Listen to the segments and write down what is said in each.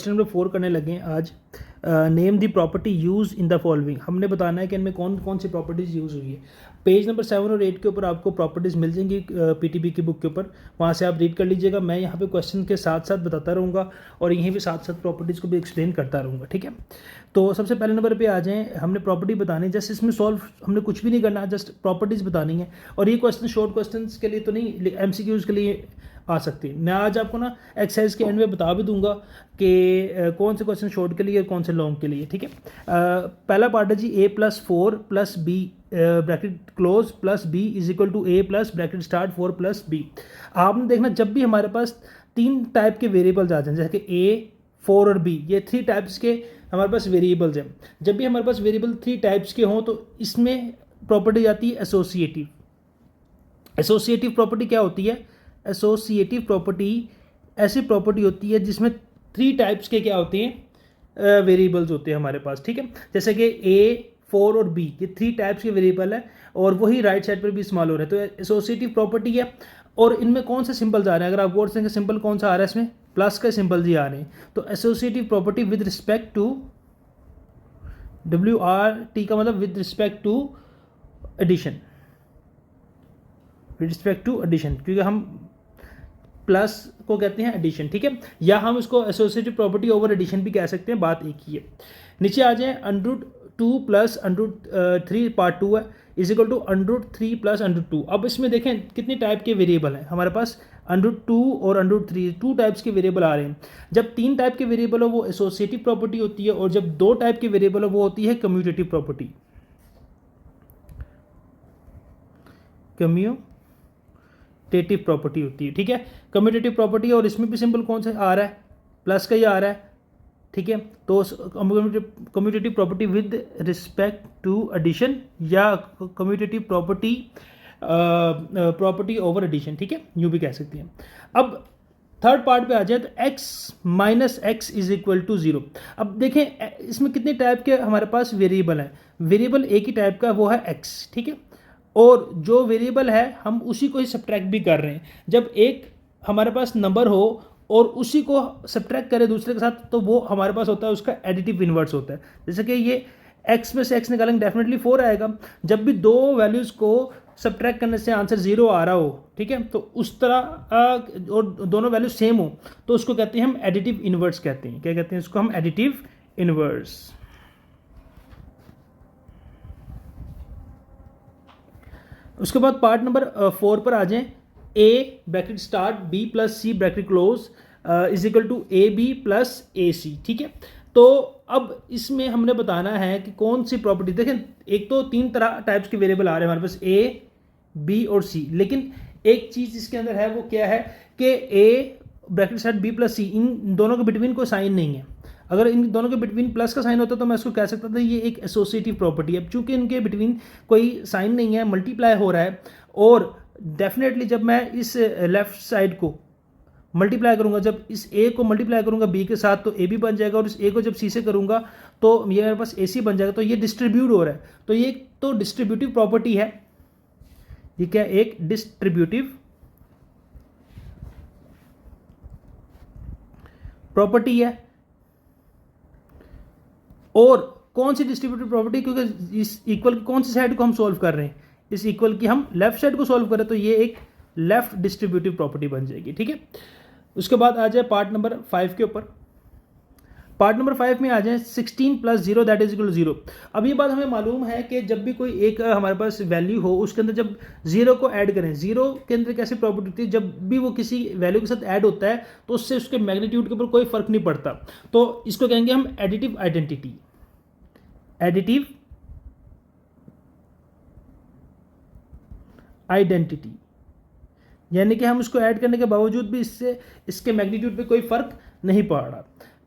Question number 4 करने लगे हैं आज। Name the property use in the following. हमने बताना है कि इनमें कौन कौन सी प्रॉपर्टीज़ यूज़ हुई है। पेज नंबर 7 और 8 के ऊपर आपको प्रॉपर्टीज़ मिल जाएंगी पीटीबी की बुक के ऊपर, वहाँ से आप रीड कर लीजिएगा। मैं यहाँ पे क्वेश्चन के साथ साथ बताता रहूँगा और यहीं भी साथ साथ प्रॉपर्टीज़ को भी एक्सप्लेन करता रहूँगा, ठीक है। तो सबसे पहले नंबर पे आ जाएँ। हमने प्रॉपर्टी बतानी है, जस्ट इसमें सॉल्व हमने कुछ भी नहीं करना, जस्ट प्रॉपर्टीज़ बतानी है। और ये क्वेश्चन शॉर्ट क्वेश्चन के लिए तो नहीं, एमसीक्यूज़ के लिए आ सकती है। मैं आज आपको ना एक्सरसाइज के एंड में बता भी दूंगा कि कौन से क्वेश्चन शॉर्ट के लिए और कौन से लॉन्ग के लिए, ठीक है। पहला पार्ट है जी a+4+b bracket close plus b is equal to a plus bracket start 4+b। आपने देखना जब भी हमारे पास तीन टाइप के वेरिएबल्स आ जाए, जैसे कि a, 4 और b, ये 3 टाइप्स के हमारे पास वेरिएबल्स हैं। जब भी हमारे पास वेरिएबल 3 टाइप्स के हों तो इसमें प्रॉपर्टी आती है एसोसिएटिव। एसोसिएटिव प्रॉपर्टी क्या होती है? एसोसिएटिव प्रॉपर्टी ऐसी प्रॉपर्टी होती है जिसमें 3 टाइप्स के क्या होते हैं, वेरिएबल्स होते हैं हमारे पास, ठीक है। जैसे कि a, 4 और b, ये 3 टाइप्स के वेरिएबल है और वही राइट साइड पर भी इस्तेमाल हो रहे हैं। तो एसोसिएटिव प्रॉपर्टी है। और इनमें कौन से सिंबल्स आ रहे हैं? अगर आप गौर से सिंबल कौन सा आ रहा है, इसमें प्लस का सिंबल ही आ रहे हैं। तो associative property with respect to WRT का मतलब with respect to addition, with respect to addition, क्योंकि हम प्लस को कहते हैं एडिशन, ठीक है। या हम इसको एसोसिएटिव प्रॉपर्टी ओवर एडिशन भी कह सकते हैं, बात एक ही है। नीचे आ जाए, √2 प्लस √3 पार्ट 2 है इज इक्वल टू √3 प्लस √2। अब इसमें देखें कितने टाइप के वेरिएबल हैं हमारे पास, √2 और √3, 2 टाइप्स के वेरिएबल आ रहे हैं। जब 3 टाइप के वेरिएबल हो वो एसोसिएटिव प्रॉपर्टी होती है, और जब 2 टाइप के वेरिएबल हो वो होती है कम्यूटेटिव प्रॉपर्टी। कम्यूटेटिव प्रॉपर्टी होती है, ठीक है। कम्यूटेटिव प्रॉपर्टी, और इसमें भी सिंबल कौन सा आ रहा है? प्लस का ही आ रहा है, ठीक है। तो commutative property with respect to addition या commutative property property over addition, ठीक है, यूँ भी कह सकते हैं। अब थर्ड पार्ट पे आ जाए तो x minus x is equal to 0। अब देखें इसमें कितने टाइप के हमारे पास वेरिएबल हैं। वेरिएबल एक ही टाइप का, वो है x, ठीक है। और जो वेरिएबल है हम उसी को ही सब्ट्रैक्ट भी कर रहे हैं। जब एक हमारे पास नंबर हो और उसी को सब्ट्रैक्ट करें दूसरे के साथ, तो वो हमारे पास होता है उसका एडिटिव इन्वर्स होता है। जैसे कि ये x में से x निकालेंगे, डेफिनेटली 4 आएगा। जब भी दो वैल्यूज़ को सब्ट्रैक्ट करने से आंसर 0 आ रहा हो, ठीक है, तो उस तरह और दोनों वैल्यू सेम हो तो उसको कहते हैं हम एडिटिव इन्वर्स कहते हैं। क्या कहते हैं इसको? हम एडिटिव इन्वर्स। उसके बाद पार्ट नंबर 4 पर आ जाएं। a bracket start b plus c bracket close is equal to ab plus ac, ठीक है। तो अब इसमें हमने बताना है कि कौन सी प्रॉपर्टी, देखें एक तो 3 तरह टाइप्स के वेरिएबल आ रहे हैं हमारे पास, a, b और c, लेकिन एक चीज़ इसके अंदर है वो क्या है कि a bracket start b plus c, इन दोनों के बिटवीन कोई साइन नहीं है। अगर इन दोनों के बिटवीन प्लस का साइन होता तो मैं इसको कह सकता था ये एक एसोसिएटिव प्रॉपर्टी है। अब चूंकि इनके बिटवीन कोई साइन नहीं है, मल्टीप्लाई हो रहा है, और डेफिनेटली जब मैं इस लेफ्ट साइड को मल्टीप्लाई करूंगा, जब इस a को मल्टीप्लाई करूंगा b के साथ तो ab बन जाएगा, और इस a को जब c से करूंगा तो ये मेरे पास ac बन जाएगा। तो ये डिस्ट्रीब्यूट हो रहा है, तो ये तो डिस्ट्रीब्यूटिव प्रॉपर्टी है। ये क्या? एक डिस्ट्रीब्यूटिव प्रॉपर्टी है। और कौन सी डिस्ट्रीब्यूटिव प्रॉपर्टी? क्योंकि इस इक्वल की कौन सी साइड को हम सॉल्व कर रहे हैं, इस इक्वल की हम लेफ्ट साइड को सॉल्व करें, तो ये एक लेफ्ट डिस्ट्रीब्यूटिव प्रॉपर्टी बन जाएगी, ठीक है। उसके बाद आ जाए पार्ट नंबर 5 के ऊपर। पार्ट नंबर 5 में आ जाए 16 plus 0 that is equal to 0। अब ये बात हमें मालूम है कि जब भी कोई एक हमारे पास वैल्यू हो उसके अंदर जब 0 को ऐड करें, 0 के अंदर कैसी प्रॉपर्टी होती है, जब भी वो किसी वैल्यू के साथ ऐड होता है तो उससे उसके मैग्नीट्यूड के ऊपर कोई फर्क नहीं पड़ता। तो इसको कहेंगे हम एडिटिव आइडेंटिटी। एडिटिव आइडेंटिटी यानी कि हम इसको ऐड करने के बावजूद भी इससे इसके मैग्नीट्यूड पे कोई फर्क नहीं पड़ रहा।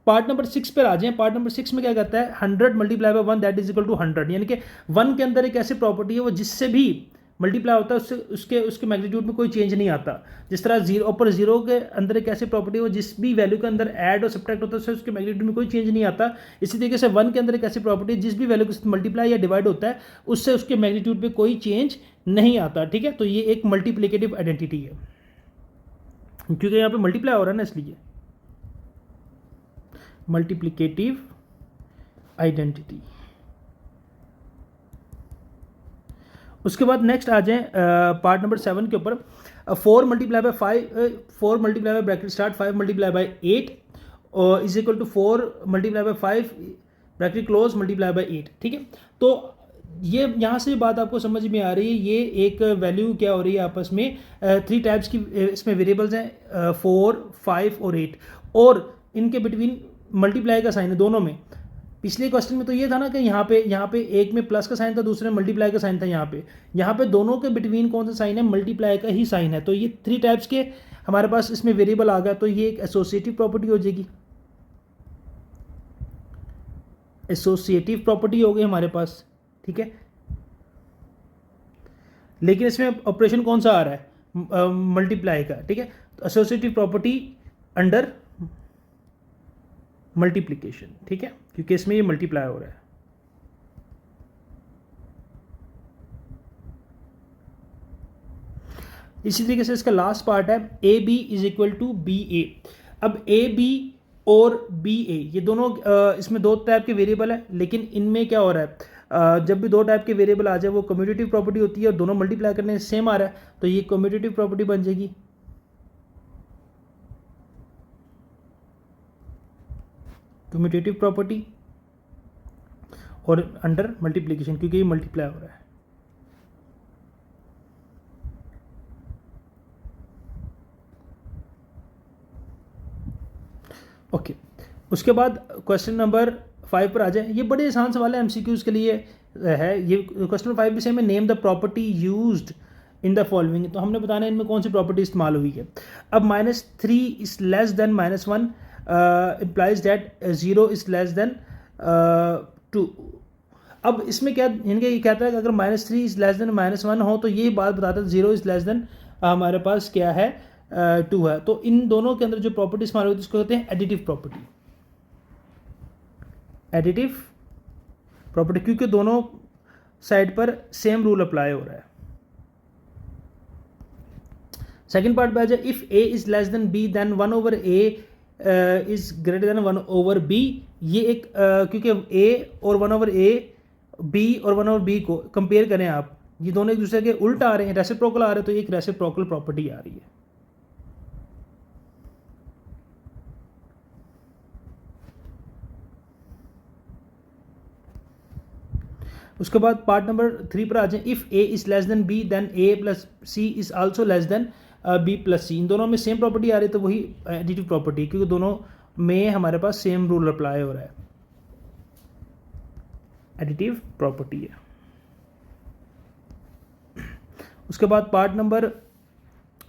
पार्ट नंबर 6 पर आ जाएं। पार्ट नंबर 6 में क्या कहता है? 100 multiply by 1 that is equal to 100, यानी कि 1 के अंदर एक ऐसी प्रॉपर्टी है वो जिससे भी मल्टीप्लाई होता है उससे उसके मैग्नीट्यूड में कोई चेंज नहीं आता। जिस तरह 0 ऊपर 0 के अंदर एक ऐसी प्रॉपर्टी है वो जिस भी वैल्यू के अंदर ऐड और सब्ट्रैक्ट होता है उससे उसके मैग्नीट्यूड में कोई चेंज नहीं आता। इसी तरीके से 1 के अंदर एक ऐसी प्रॉपर्टी जिस भी वैल्यू के साथ मल्टीप्लाई या डिवाइड होता है उससे उसके मैग्नीट्यूड में कोई चेंज नहीं आता, ठीक है। तो ये एक मल्टीप्लिकेटिव आइडेंटिटी है, क्योंकि यहाँ पे मल्टीप्लाई हो रहा है ना, इसलिए मल्टीप्लिकेटिव आइडेंटिटी। उसके बाद नेक्स्ट आ जाए पार्ट नंबर 7 के ऊपर। 4 multiply by 5, 4 multiply by bracket start 5 multiply by 8 is equal to 4 multiply by 5 bracket close multiply by 8। ठीक है, तो ये यहाँ से बात आपको समझ में आ रही है। ये एक वैल्यू क्या हो रही है आपस में, 3 टाइप्स की इसमें वेरिएबल्स हैं, 4, 5 और 8, और इनके बिटवीन मल्टीप्लाई का साइन है दोनों में। पिछले क्वेश्चन में तो ये था ना कि यहाँ पे एक में प्लस का साइन था, दूसरे में मल्टीप्लाई का साइन था। यहाँ पे दोनों के बिटवीन कौन सा साइन है, मल्टीप्लाई का ही साइन है। तो ये 3 टाइप्स के हमारे पास इसमें वेरिएबल आ गया, तो ये एक एसोसिएटिव प्रॉपर्टी हो जाएगी, एसोसिएटिव प्रॉपर्टी हो गई हमारे पास। ठीक है, लेकिन इसमें ऑपरेशन कौन सा आ रहा है, मल्टीप्लाई का। ठीक है, तो एसोसिएटिव प्रॉपर्टी अंडर मल्टीप्लिकेशन। ठीक है, क्योंकि इसमें ये मल्टीप्लाई हो रहा है। इसी तरीके से इसका लास्ट पार्ट है A B is equal to B A. अब ए बी और बी ए ये दोनों इसमें 2 टाइप के वेरिएबल है, लेकिन इनमें क्या हो रहा है, जब भी 2 टाइप के वेरिएबल आ जाए वो कम्यूटेटिव प्रॉपर्टी होती है, और दोनों मल्टीप्लाई करने से सेम आ रहा है, तो ये कम्यूटेटिव प्रॉपर्टी बन जाएगी। कम्यूटेटिव प्रॉपर्टी और अंडर मल्टीप्लिकेशन, क्योंकि ये मल्टीप्लाई हो रहा है। ओके, उसके बाद क्वेश्चन नंबर 5 पर आ जाए। ये बड़े आसान सवाल है, एमसीक्यूज के लिए है। ये क्वेश्चन नंबर 5 भी सेम है, name the property used in the following. तो हमने बताना है इनमें कौन सी प्रॉपर्टी इस्तेमाल हुई है। अब -3 is less then -1 implies that 0 is less than 2। अब इसमें क्या इनके ये कहता है कि अगर -3 इज लेस देन -1 हो तो ये बात बताता है 0 इज लेस देन हमारे पास क्या है, 2 है। तो इन दोनों के अंदर जो प्रॉपर्टी इस्तेमाल होती है उसको कहते हैं एडिटिव प्रॉपर्टी। एडिटिव प्रॉपर्टी, क्योंकि दोनों साइड पर सेम रूल अप्लाई हो रहा है। सेकेंड पार्ट पे आ जाए, if a is less than b then 1/a is greater than 1/b। ये एक क्योंकि a और 1/a, b और 1/b को कंपेयर करें आप, ये दोनों एक दूसरे के उल्टा आ रहे हैं, रेसिप्रोकल आ रहे हैं, तो एक रेसिप्रोकल प्रॉपर्टी आ रही है। उसके बाद पार्ट नंबर 3 पर आ जाए, if a is less than b then a plus c is also less than b plus c। इन दोनों में सेम प्रॉपर्टी आ रही है, तो वही एडिटिव प्रॉपर्टी, क्योंकि दोनों में हमारे पास सेम रूल अप्लाई हो रहा है, एडिटिव प्रॉपर्टी है। उसके बाद पार्ट नंबर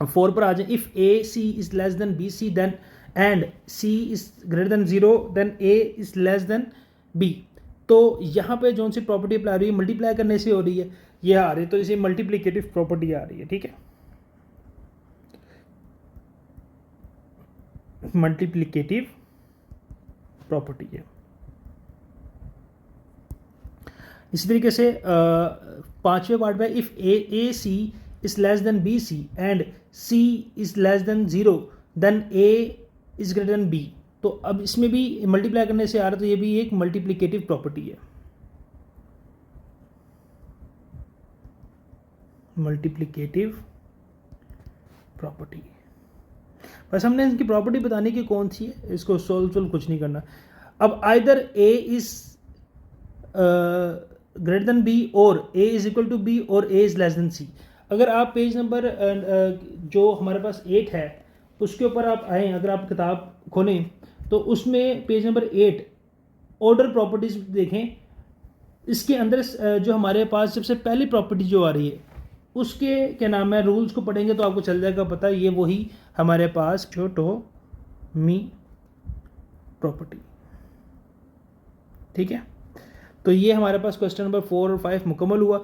4 पर आ जाए, if a c is less than b c then and c is greater than 0 then a is less than b. तो यहाँ पे जो सी प्रॉपर्टी अप्लाई हो रही है, मल्टीप्लाई करने से हो रही है, ये आ रही है, तो इसे मल्टीप्लिकेटिव प्रॉपर्टी आ रही है। ठीक है, मल्टीप्लिकेटिव प्रॉपर्टी है। इसी तरीके से 5वें पार्ट में, if a c is less than b c and c is less than 0 then a is greater than b. तो अब इसमें भी मल्टीप्लाई करने से आ रहा है, तो ये भी एक मल्टीप्लिकेटिव प्रॉपर्टी है, मल्टीप्लिकेटिव प्रॉपर्टी। बस हमने इसकी प्रॉपर्टी बताने की कौन सी है, इसको सोल्व कुछ नहीं करना। अब either a is greater than b और a is equal to b और a is less than c. अगर आप पेज नंबर जो हमारे पास 8 है उसके ऊपर आप आएँ, अगर आप किताब खोलें तो उसमें पेज नंबर 8 ऑर्डर प्रॉपर्टीज देखें। इसके अंदर जो हमारे पास सबसे पहली प्रॉपर्टी जो आ रही है उसके क्या नाम है, रूल्स को पढ़ेंगे तो आपको चल जाएगा पता, ये वही हमारे पास छोटोमी प्रॉपर्टी। ठीक है, तो ये हमारे पास क्वेश्चन नंबर 4 और 5 मुकम्मल हुआ।